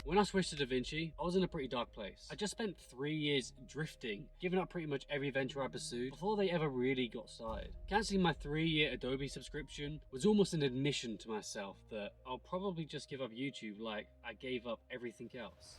When I switched to DaVinci, I was in a pretty dark place. I just spent 3 years drifting, giving up pretty much every venture I pursued before they ever really got started. Cancelling my 3-year Adobe subscription was almost an admission to myself that I'll probably just give up YouTube like I gave up everything else.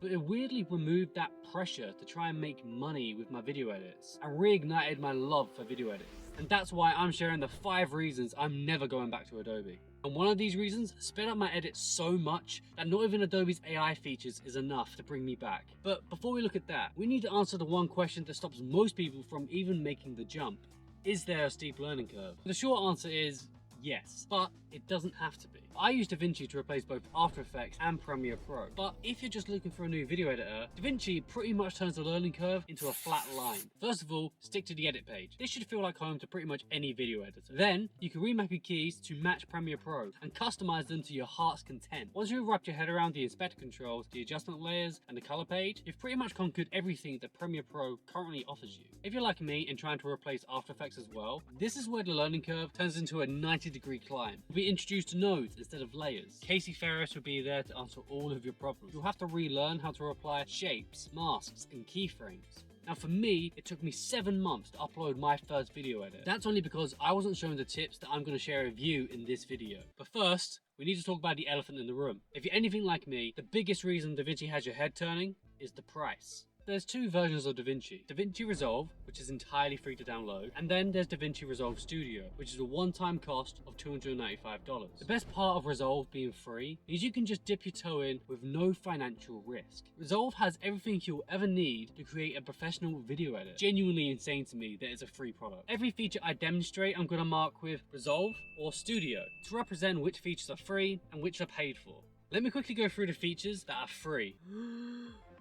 But it weirdly removed that pressure to try and make money with my video edits and reignited my love for video editing. And that's why I'm sharing the 5 reasons I'm never going back to Adobe. And one of these reasons sped up my edits so much that not even Adobe's AI features is enough to bring me back. But before we look at that, we need to answer the one question that stops most people from even making the jump. Is there a steep learning curve? The short answer is yes, but it doesn't have to be. I use DaVinci to replace both After Effects and Premiere Pro, but if you're just looking for a new video editor, DaVinci pretty much turns the learning curve into a flat line. First of all, stick to the edit page. This should feel like home to pretty much any video editor. Then, you can remap your keys to match Premiere Pro and customize them to your heart's content. Once you've wrapped your head around the inspector controls, the adjustment layers, and the color page, you've pretty much conquered everything that Premiere Pro currently offers you. If you're like me and trying to replace After Effects as well, this is where the learning curve turns into a 90-degree climb. You'll be introduced to nodes instead of layers. Casey Ferris will be there to answer all of your problems. You'll have to relearn how to apply shapes, masks, and keyframes. Now for me, it took me 7 months to upload my first video edit. That's only because I wasn't shown the tips that I'm going to share with you in this video. But first, we need to talk about the elephant in the room. If you're anything like me, the biggest reason DaVinci has your head turning is the price. There's 2 versions of DaVinci. DaVinci Resolve, which is entirely free to download, and then there's DaVinci Resolve Studio, which is a one-time cost of $295. The best part of Resolve being free is you can just dip your toe in with no financial risk. Resolve has everything you'll ever need to create a professional video edit. Genuinely insane to me that it's a free product. Every feature I demonstrate, I'm going to mark with Resolve or Studio to represent which features are free and which are paid for. Let me quickly go through the features that are free.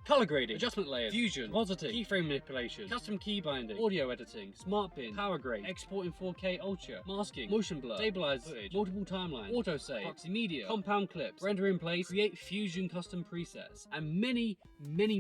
Color grading, adjustment layers, fusion, positive, keyframe manipulation, custom key binding, audio editing, smart bin, power grade, export in 4K ultra, masking, motion blur, stabilize footage, multiple timelines, autosave, proxy media, compound clips, render in place, create fusion custom presets, and many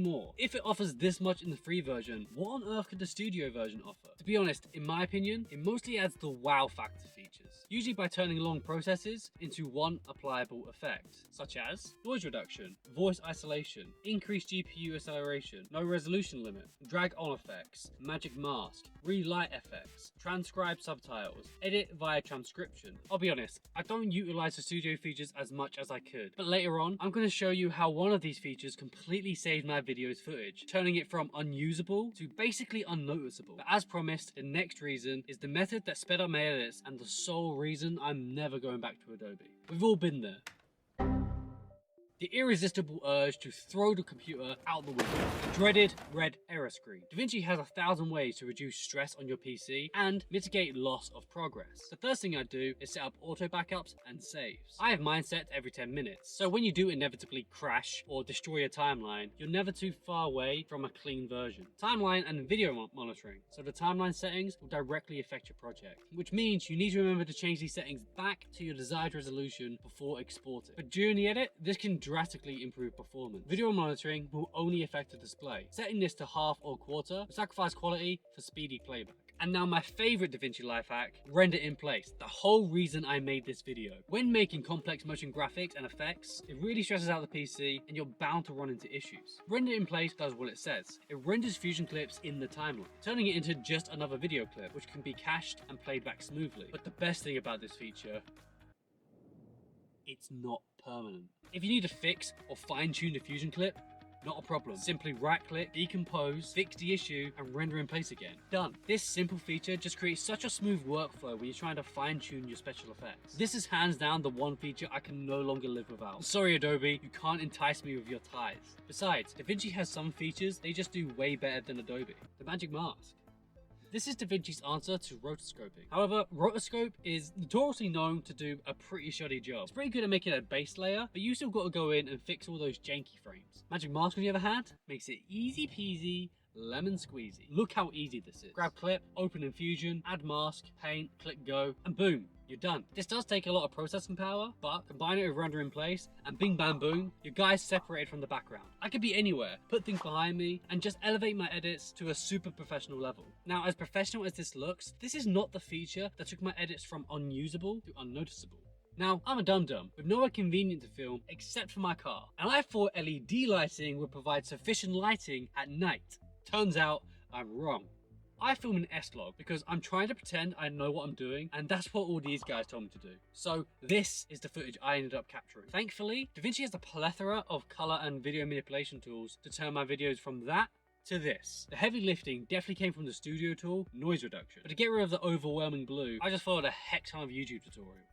more. If it offers this much in the free version, what on earth could the studio version offer? To be honest, in my opinion, it mostly adds the wow factor features, usually by turning long processes into one applicable effect, such as noise reduction, voice isolation, increased GPU acceleration, no resolution limit, drag on effects, magic mask, relight effects, transcribe subtitles, edit via transcription. I'll be honest, I don't utilize the studio features as much as I could, but later on, I'm going to show you how one of these features completely saved my video's footage, turning it from unusable to basically unnoticeable. But as promised, the next reason is the method that sped up my edits and the sole reason I'm never going back to Adobe. We've all been there. The irresistible urge to throw the computer out the window. The dreaded red error screen. DaVinci has 1,000 ways to reduce stress on your PC and mitigate loss of progress. The first thing I do is set up auto backups and saves. I have mine set every 10 minutes, so when you do inevitably crash or destroy your timeline, you're never too far away from a clean version. Timeline and video monitoring. So the timeline settings will directly affect your project, which means you need to remember to change these settings back to your desired resolution before exporting. But during the edit, this can drastically improve performance. Video monitoring will only affect the display. Setting this to half or quarter will sacrifice quality for speedy playback. And now my favorite DaVinci life hack, render in place. The whole reason I made this video. When making complex motion graphics and effects, it really stresses out the PC and you're bound to run into issues. Render in place does what it says. It renders fusion clips in the timeline, turning it into just another video clip, which can be cached and played back smoothly. But the best thing about this feature, it's not permanent. If you need to fix or fine-tune the fusion clip, not a problem. Simply right-click, decompose, fix the issue, and render in place again. Done. This simple feature just creates such a smooth workflow when you're trying to fine-tune your special effects. This is hands down the one feature I can no longer live without. Sorry Adobe, you can't entice me with your ties. Besides, DaVinci has some features they just do way better than Adobe. The magic mask. This is DaVinci's answer to rotoscoping. However, rotoscope is notoriously known to do a pretty shoddy job. It's pretty good at making a base layer, but you still got to go in and fix all those janky frames. Magic Mask, on the other hand, makes it easy peasy, lemon squeezy. Look how easy this is. Grab clip, open in Fusion, add mask, paint, click go, and boom, you're done. This does take a lot of processing power, but combine it with render in place, and bing bam boom, your guy's separated from the background. I could be anywhere, put things behind me, and just elevate my edits to a super professional level. Now, as professional as this looks, this is not the feature that took my edits from unusable to unnoticeable. Now, I'm a dum-dum with nowhere convenient to film except for my car, and I thought LED lighting would provide sufficient lighting at night. Turns out, I'm wrong. I film an S-Log because I'm trying to pretend I know what I'm doing, and that's what all these guys told me to do. So this is the footage I ended up capturing. Thankfully, DaVinci has a plethora of color and video manipulation tools to turn my videos from that to this. The heavy lifting definitely came from the studio tool, noise reduction. But to get rid of the overwhelming blue, I just followed a heck ton of YouTube tutorials.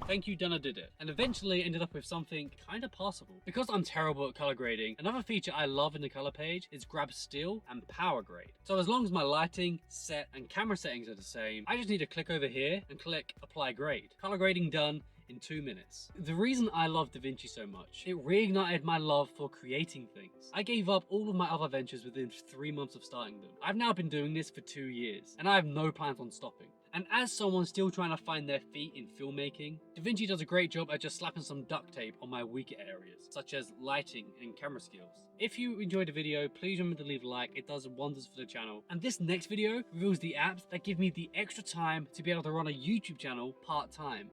Thank you, Donna did it, and eventually ended up with something kind of passable. Because I'm terrible at color grading, another feature I love in the color page is grab still and power grade. So as long as my lighting, set, and camera settings are the same, I just need to click over here and click apply grade. Color grading done in 2 minutes. The reason I love DaVinci so much, it reignited my love for creating things. I gave up all of my other ventures within 3 months of starting them. I've now been doing this for 2 years, and I have no plans on stopping. And as someone still trying to find their feet in filmmaking, DaVinci does a great job at just slapping some duct tape on my weaker areas, such as lighting and camera skills. If you enjoyed the video, please remember to leave a like, it does wonders for the channel. And this next video reveals the apps that give me the extra time to be able to run a YouTube channel part-time.